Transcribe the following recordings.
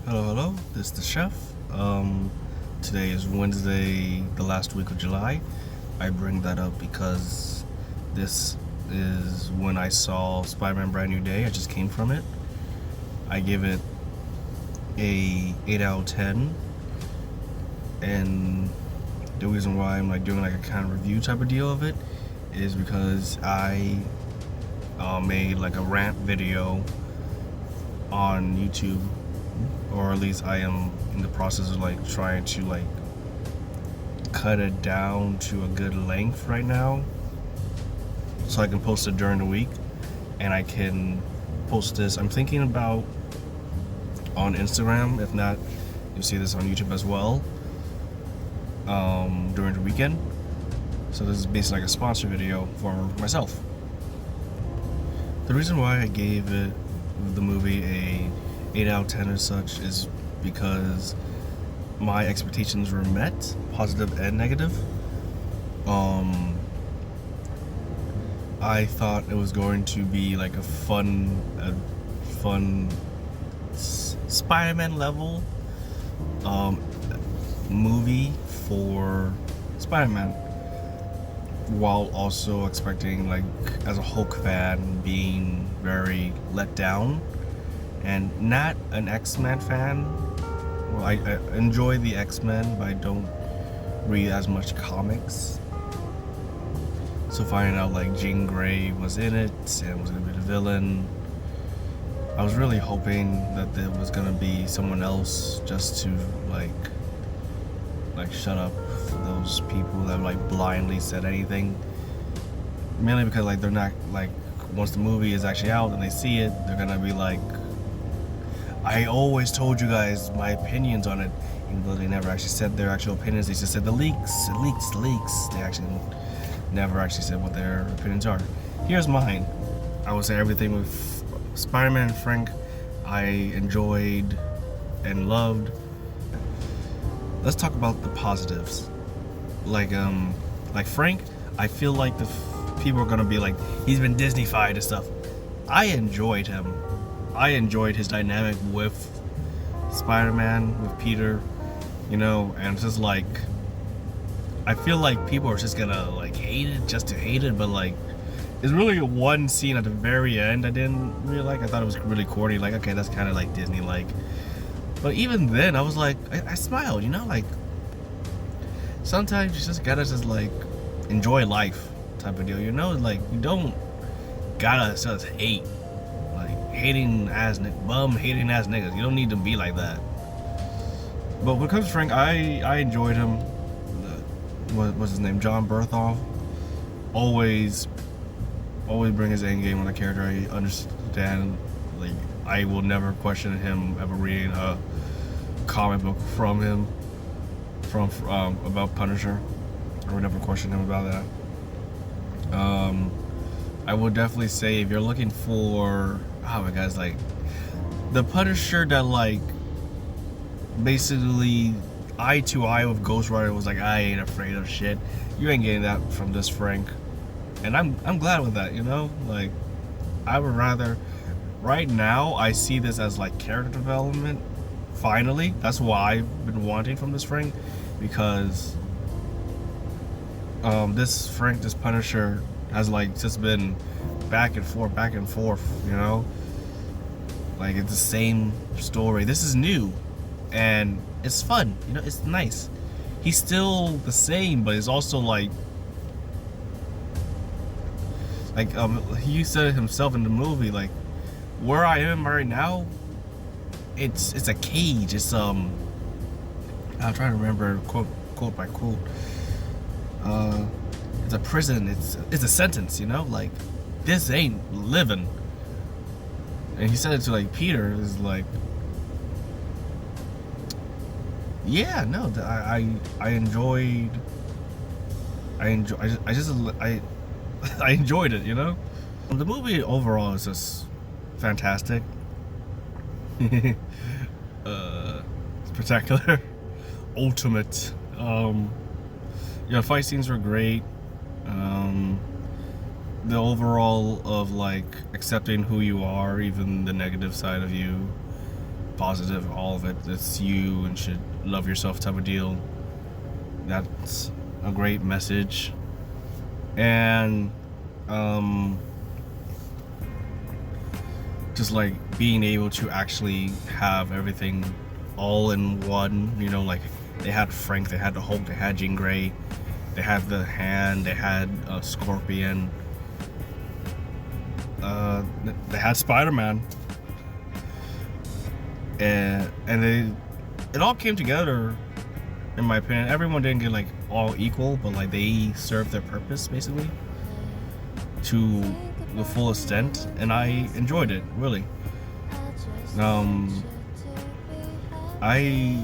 Hello. This is the chef. Today is Wednesday, the last week of July. I bring that up because this is when I saw Spider-Man Brand New Day. I just came from it. I give it a 8 out of 10. And the reason why I'm doing a kind of review type of deal of it is because I made a rant video on YouTube, or at least I am in the process of trying to cut it down to a good length right now, so I can post it during the week, and I can post this. I'm thinking about on Instagram. If not, you'll see this on YouTube as well during the weekend. So this is basically a sponsor video for myself. The reason why I gave the movie a 8 out of 10 or such is because my expectations were met, positive and negative. I thought it was going to be a fun Spider-Man level movie for Spider-Man, while also expecting as a Hulk fan being very let down, and not an X-Men fan. Well, I enjoy the X-Men, but I don't read as much comics. So finding out Jean Grey was in it and was gonna be the villain, I was really hoping that there was gonna be someone else just to shut up those people that blindly said anything. Mainly because they're not once the movie is actually out and they see it, they're gonna be I always told you guys my opinions on it, even though they never actually said their actual opinions. They just said the leaks. They actually never actually said what their opinions are. Here's mine. I would say everything with Spider-Man and Frank I enjoyed and loved. Let's talk about the positives. Frank, I feel the people are gonna be he's been Disney-fied and stuff. I enjoyed him. I enjoyed his dynamic with Spider-Man, with Peter, and it's just I feel people are just gonna hate it just to hate it, but there's really one scene at the very end I didn't really like. I thought it was really corny, okay, that's kind of Disney-like. But even then, I was I smiled, sometimes you just gotta enjoy life type of deal, you don't gotta just hate, hating ass niggas. You don't need to be like that. But when it comes to Frank, I enjoyed him. What's his name? John Berthold. Always bring his end game on the character. I understand. I will never question him ever reading a comic book from him, about Punisher. I would never question him about that. I would definitely say if you're looking for, oh my god, the Punisher that basically eye to eye with Ghost Rider was I ain't afraid of shit. You ain't getting that from this Frank, and I'm glad with that. I would rather. Right now, I see this as character development. Finally, that's what I've been wanting from this Frank, because this Punisher has just been back and forth, it's the same story. This is new, and it's fun. It's nice. He's still the same, but it's also he said it himself in the movie, where I am right now, it's a cage. It's I'm trying to remember quote by quote. It's a prison. It's a sentence. This ain't living. And he said it to Peter. Is yeah, no. I enjoyed. I enjoyed it. The movie overall is just fantastic. Spectacular. Ultimate. Fight scenes were great. The overall of accepting who you are, even the negative side of you, positive, all of it. It's you and should love yourself type of deal. That's a great message. And just like being able to actually have everything all in one, you know, like they had Frank, they had the Hulk, they had Jean Grey, they had the Hand, they had Scorpion, they had Spider-Man, and it all came together, in my opinion. Everyone didn't get like all equal, but like they served their purpose basically to the full extent, and I enjoyed it really. I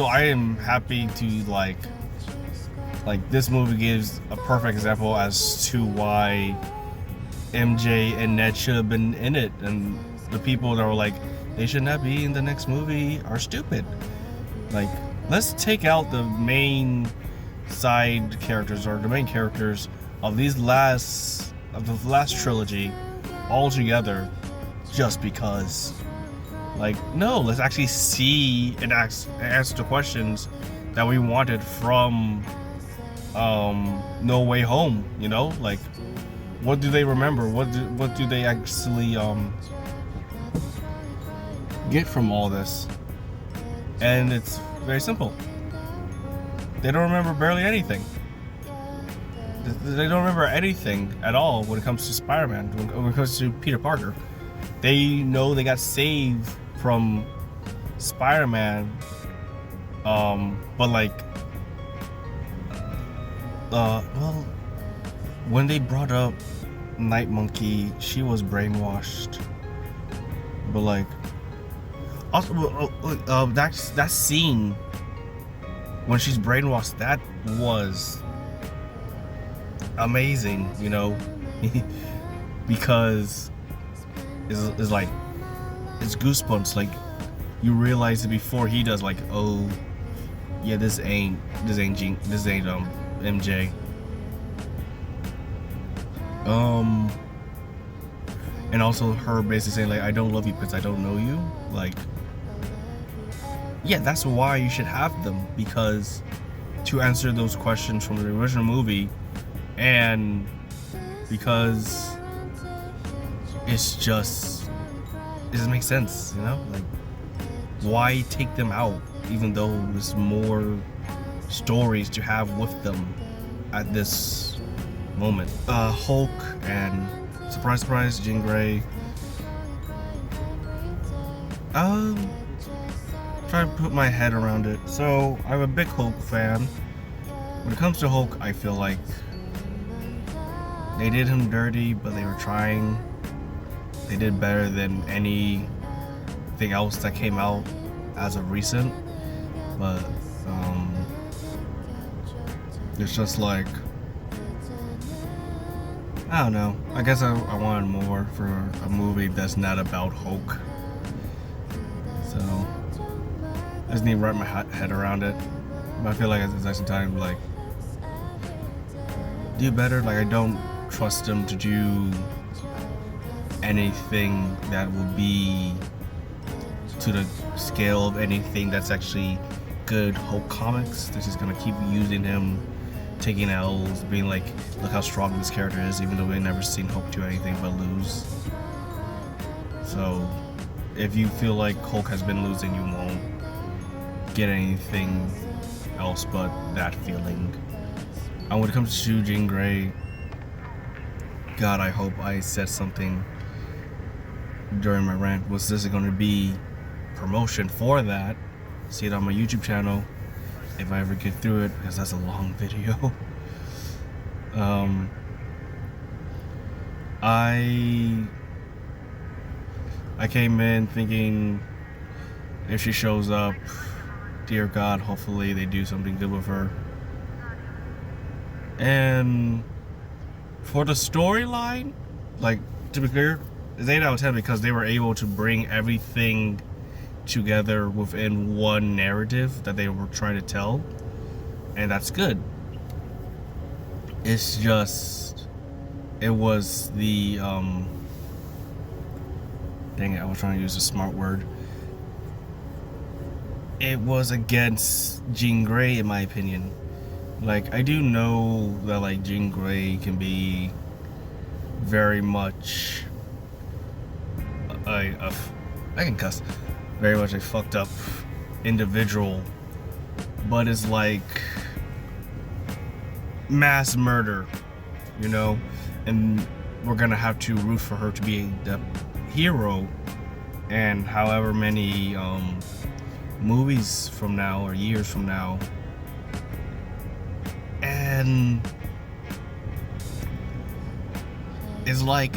am happy to like this movie gives a perfect example as to why MJ and Ned should have been in it, and the people that were like they should not be in the next movie are stupid. Like, let's take out the main side characters or the main characters of the last trilogy altogether, just because. Like, no, let's actually see and answer the questions that we wanted from No Way Home. You know, like, what do they remember? What do they actually get from all this? And it's very simple. They don't remember barely anything. They don't remember anything at all when it comes to Spider-Man, when it comes to Peter Parker. They know they got saved from Spider-Man, but like, well, when they brought up Night Monkey, she was brainwashed. But like, also, that scene when she's brainwashed, that was amazing, you know, because it's like, it's goosebumps. Like, you realize it before he does. Like, oh yeah, this ain't MJ. And also her basically saying like, I don't love you because I don't know you. Like, yeah, that's why you should have them, because to answer those questions from the original movie, and because it doesn't make sense, you know? Like, why take them out, even though there's more stories to have with them at this moment? Hulk and surprise, surprise, Jean Grey. Try to put my head around it. So I'm a big Hulk fan. When it comes to Hulk, I feel like they did him dirty, but they were trying. They did better than anything else that came out as of recent. But it's just like, I don't know. I guess I wanted more for a movie that's not about Hulk. So I just need to wrap my head around it. But I feel like at the same time, like, do better. Like, I don't trust them to do anything that will be to the scale of anything that's actually good Hulk comics. They're just gonna keep using him, taking L's, being like, look how strong this character is, even though we've never seen Hulk do anything but lose. So if you feel like Hulk has been losing, you won't get anything else but that feeling. And when it comes to Jean Grey, God, I hope I said something during my rant. Was this going to be promotion for that? See it on my YouTube channel if I ever get through it, because that's a long video. I came in thinking, if she shows up, dear God, hopefully they do something good with her. And for the storyline, like, to be clear, it's 8 out of 10 because they were able to bring everything together within one narrative that they were trying to tell, and that's good. It's just, it was the dang it, I was trying to use a smart word. it was against Jean Grey, in my opinion. Like, I do know that, like, Jean Grey can be very much I can cuss, very much a fucked up individual, but it's like mass murder, you know, and we're gonna have to root for her to be the hero. And however many movies from now or years from now, and it's like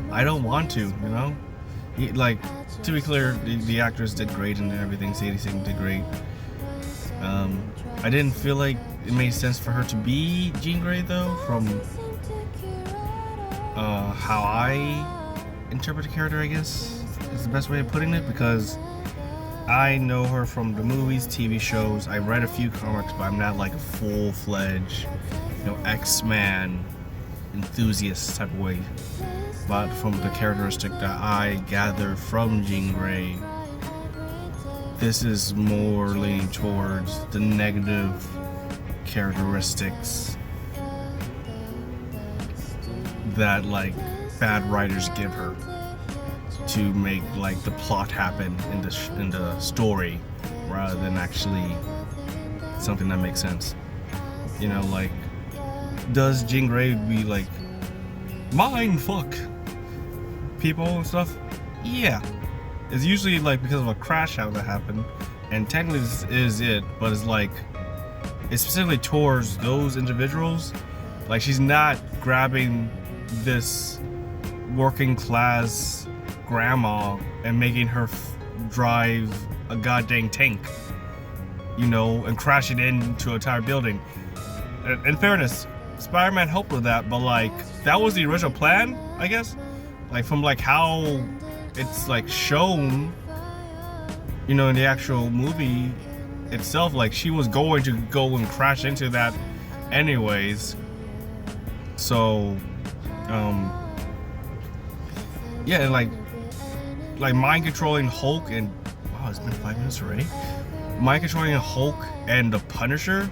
I don't want to, you know. Like, to be clear, the actress did great and everything. Sadie Sink did great. I didn't feel like it made sense for her to be Jean Grey though, from how I interpret the character, I guess is the best way of putting it, because I know her from the movies, TV shows. I read a few comics, but I'm not like a full-fledged, you know, X-Men enthusiast type of way. But from the characteristic that I gathered from Jean Grey, this is more leaning towards the negative characteristics that like bad writers give her to make like the plot happen in the story, rather than actually something that makes sense. You know, like, does Jean Grey be like mind fuck people and stuff? Yeah, it's usually like because of a crash out that happened, and technically this is it, but it's like it's specifically towards those individuals. Like, she's not grabbing this working class grandma and making her drive a goddamn tank, you know, and crash it into an entire building. In fairness, Spider-Man helped with that, but like that was the original plan, I guess. Like, from like how it's like shown, you know, in the actual movie itself, like she was going to go and crash into that anyways. So yeah, and like mind controlling Hulk and wow, it's been 5 minutes already. Mind controlling Hulk and the Punisher,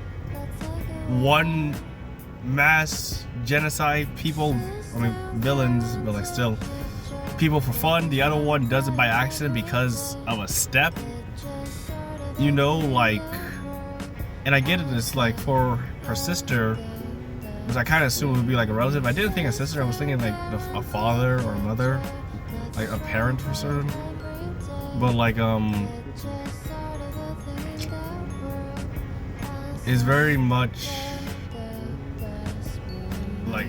one mass genocide people, I mean villains, but like still people for fun. The other one does it by accident because of a step, you know, like, and I get it, it's like for her sister, because I kind of assumed it would be like a relative. I didn't think a sister, I was thinking like a father or a mother, like a parent for certain. But like it's very much like,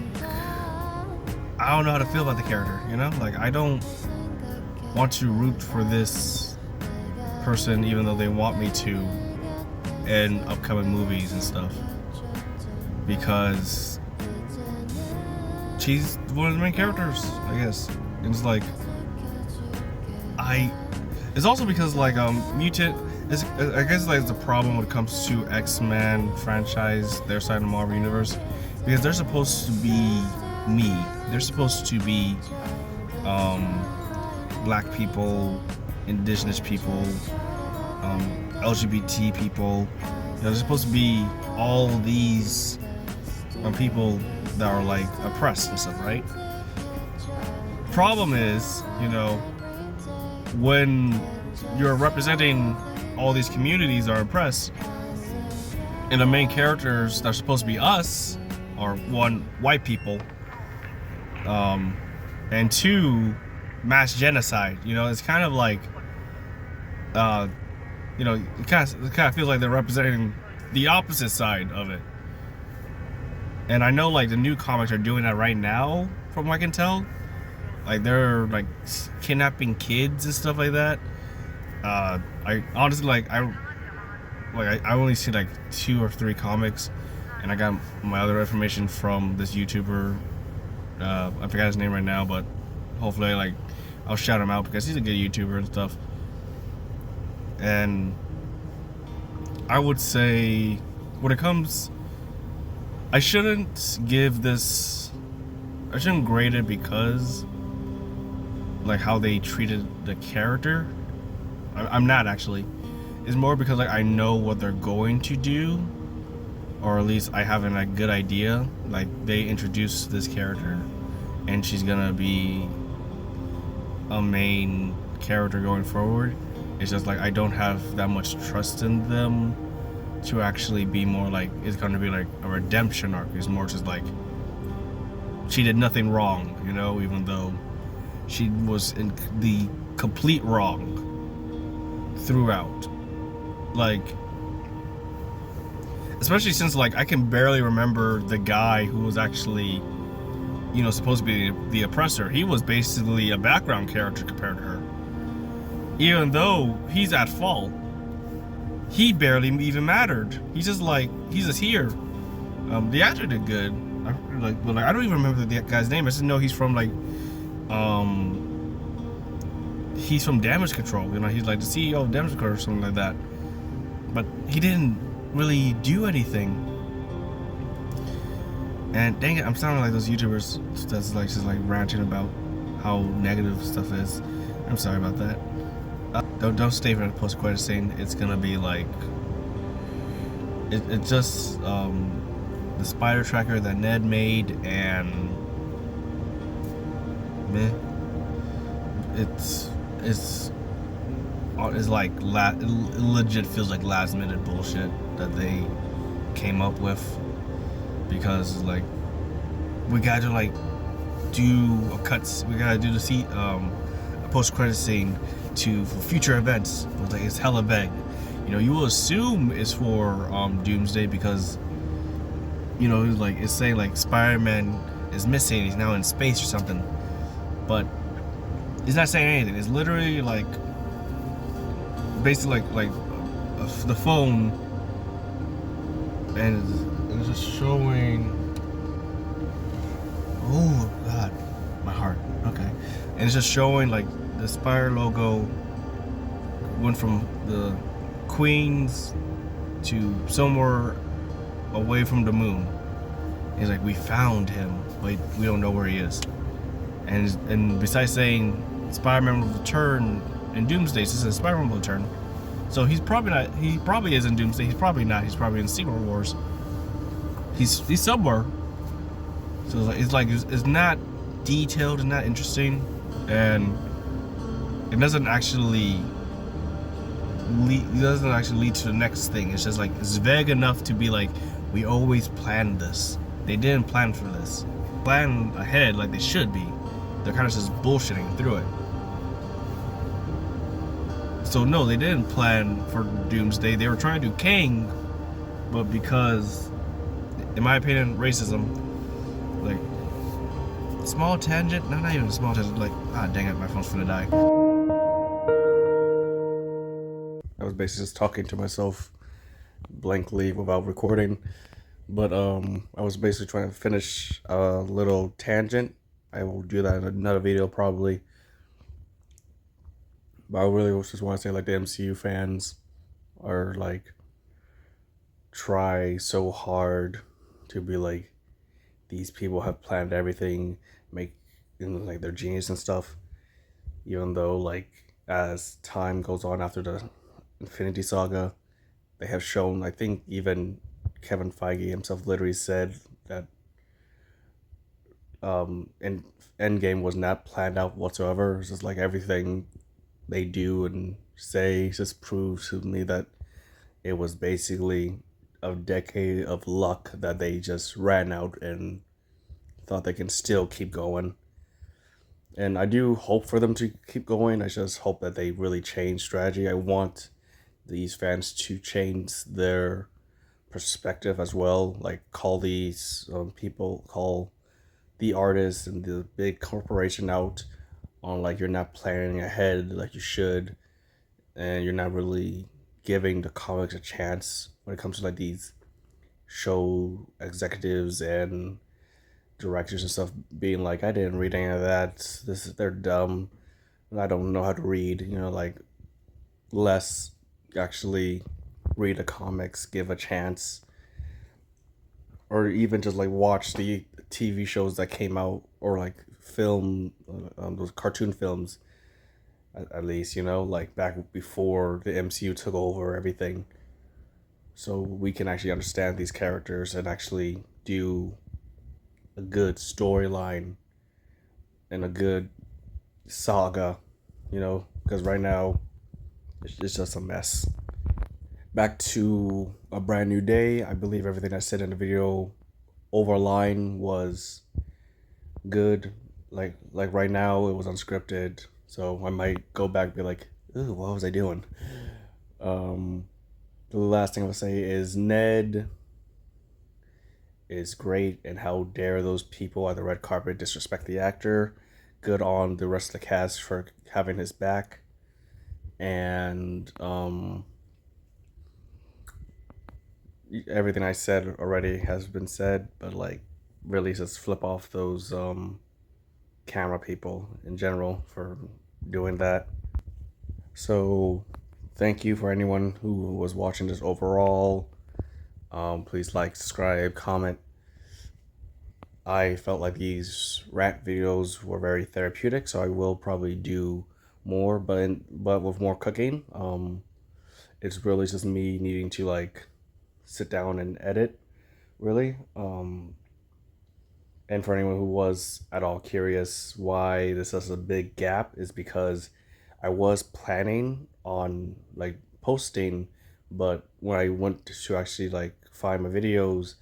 I don't know how to feel about the character, you know? Like, I don't want to root for this person even though they want me to in upcoming movies and stuff, because she's one of the main characters, I guess. And it's like, it's also because like mutant is, I guess, like, the problem when it comes to X-Men franchise, their side of the Marvel universe, because they're supposed to be me. They're supposed to be black people, indigenous people, LGBT people. You know, they're supposed to be all these people that are like oppressed and stuff, right? Problem is, you know, when you're representing all these communities are oppressed, and the main characters that are supposed to be us are, one, white people, and two, mass genocide. You know, it's kind of like, you know, it kind of feels like they're representing the opposite side of it. And I know like the new comics are doing that right now, from what I can tell. Like, they're like kidnapping kids and stuff like that. I honestly, like, I only see like 2 or 3 comics, and I got my other information from this YouTuber. I forgot his name right now, but hopefully, like, I'll shout him out because he's a good YouTuber and stuff. And I would say, when it comes, I shouldn't grade it because like how they treated the character. I'm not actually. It's more because like I know what they're going to do, or at least I have a good idea. Like they introduced this character, and she's gonna be a main character going forward. It's just like I don't have that much trust in them to actually be more like it's gonna be like a redemption arc. It's more just like she did nothing wrong, you know, even though she was in the complete wrong throughout. Like, especially since like I can barely remember the guy who was actually, you know, supposed to be the oppressor. He was basically a background character compared to her. Even though he's at fault, he barely even mattered. He's just here. The actor did good. But I don't even remember the guy's name. I just know he's from he's from Damage Control. You know, he's like the CEO of Damage Control or something like that. But he didn't really do anything. And dang it, I'm sounding like those YouTubers that's like just like ranting about how negative stuff is. I'm sorry about that. Don't stay for the post-credit scene. It's gonna be like it's just the spider tracker that Ned made, and meh. It's like it legit feels like last minute bullshit that they came up with, because like we gotta like do a cuts. We gotta do a post-credit scene for future events. Like it's hella vague. You know, you will assume it's for Doomsday because, you know, like it's saying like Spider-Man is missing. He's now in space or something, but it's not saying anything. It's literally like basically like the phone, and it's just showing. Oh God, my heart. Okay, and it's just showing like the Spire logo went from the Queens to somewhere away from the moon. He's like, we found him, but we don't know where he is. And besides saying Spider-Man will return in Doomsday, it says Spider-Man will return. So he's probably not. He probably is in Doomsday. He's probably not. He's probably in Secret Wars. He's somewhere. So it's not detailed and not interesting, and it doesn't actually lead to the next thing. It's just like it's vague enough to be like, we always planned this. They didn't plan for this. Plan ahead like they should be. They're kind of just bullshitting through it. So no, they didn't plan for Doomsday. They were trying to do Kang, but because, in my opinion, racism, like, small tangent, not even a small tangent, like, dang it, my phone's gonna die. I was basically just talking to myself blankly without recording, but I was basically trying to finish a little tangent. I will do that in another video probably. But I really just want to say, like, the MCU fans are like try so hard to be like, these people have planned everything, make, you know, like they're genius and stuff, even though like as time goes on after the Infinity Saga, they have shown, I think even Kevin Feige himself literally said that and Endgame was not planned out whatsoever. It's just like everything they do and say just proves to me that it was basically a decade of luck that they just ran out and thought they can still keep going. And I do hope for them to keep going. I just hope that they really change strategy. I want these fans to change their perspective as well. Like, call these call the artists and the big corporation out on like, you're not planning ahead like you should, and you're not really giving the comics a chance when it comes to like these show executives and directors and stuff being like, I didn't read any of that, they're dumb, I don't know how to read, you know, like, less actually read the comics, give a chance, or even just like watch the TV shows that came out, or like film those cartoon films. at least, you know, like back before the MCU took over everything. So we can actually understand these characters and actually do a good storyline and a good saga, you know, because right now it's just a mess. Back to A Brand New Day. I believe everything I said in the video overline was good. Like right now it was unscripted, so I might go back and be like, ooh, what was I doing? The last thing I would say is Ned is great, and how dare those people at the red carpet disrespect the actor. Good on the rest of the cast for having his back. And everything I said already has been said, but like really just flip off those camera people in general for doing that. So thank you for anyone who was watching this overall. Please like, subscribe, comment. I felt like these rant videos were very therapeutic, so I will probably do more, but with more cooking. It's really just me needing to like sit down and edit, really. And for anyone who was at all curious why this is a big gap, is because I was planning on like posting, but when I went to actually like find my videos,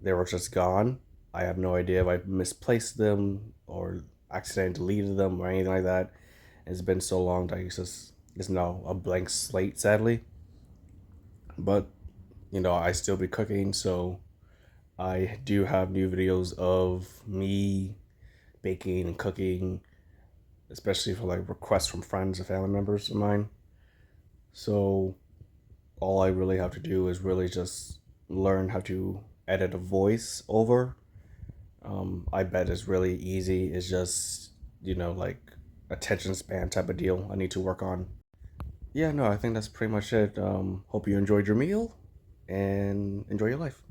they were just gone. I have no idea if I misplaced them or accidentally deleted them or anything like that. It's been so long that it's now a blank slate, sadly. But you know, I still be cooking, so I do have new videos of me baking and cooking, especially for like requests from friends and family members of mine. So all I really have to do is really just learn how to edit a voice over. I bet it's really easy. It's just, you know, like attention span type of deal I need to work on. Yeah, no, I think that's pretty much it. Hope you enjoyed your meal and enjoy your life.